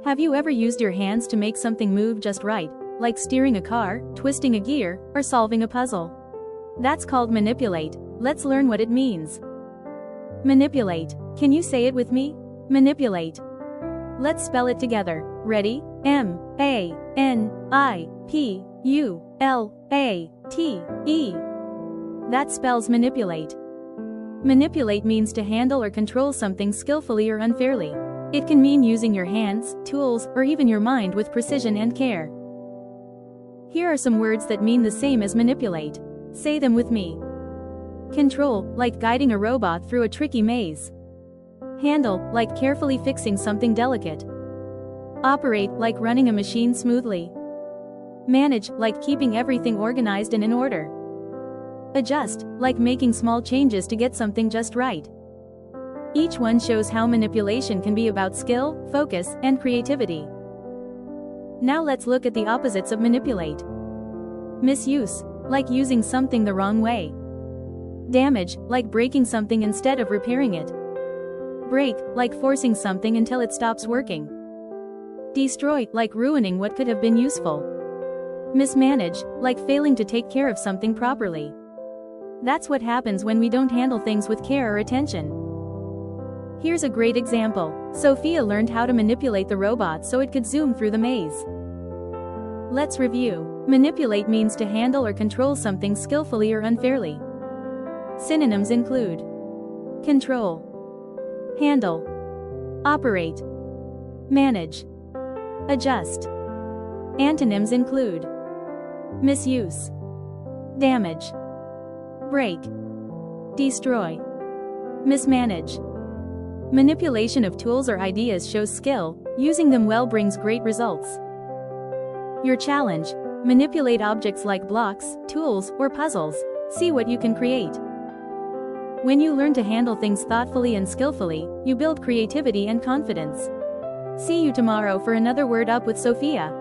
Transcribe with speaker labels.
Speaker 1: Have you ever used your hands to make something move just right, like steering a car, twisting a gear, or solving a puzzle? That's called manipulate. Let's learn what it means. Manipulate. Can you say it with me? Manipulate. Let's spell it together. Ready? M-A-N-I-P-U-L-A-T-E. That spells manipulate. Manipulate means to handle or control something skillfully or unfairly. It can mean using your hands, tools, or even your mind with precision and care. Here are some words that mean the same as manipulate. Say them with me. Control, like guiding a robot through a tricky maze. Handle, like carefully fixing something delicate. Operate, like running a machine smoothly. Manage, like keeping everything organized and in order. Adjust, like making small changes to get something just right. Each one shows how manipulation can be about skill, focus, and creativity. Now let's look at the opposites of manipulate. Misuse, like using something the wrong way. Damage, like breaking something instead of repairing it. Break, like forcing something until it stops working. Destroy, like ruining what could have been useful. Mismanage, like failing to take care of something properly. That's what happens when we don't handle things with care or attention. Here's a great example. Sofia learned how to manipulate the robot so it could zoom through the maze. Let's review. Manipulate means to handle or control something skillfully or unfairly. Synonyms include control, handle, operate, manage, adjust. Antonyms include misuse, damage, break, destroy, mismanage. Manipulation of tools or ideas shows skill. Using them well brings great results. Your challenge: manipulate objects like blocks, tools, or puzzles. See what you can create. When you learn to handle things thoughtfully and skillfully, you build creativity and confidence. See you tomorrow for another Word Up with Sofia.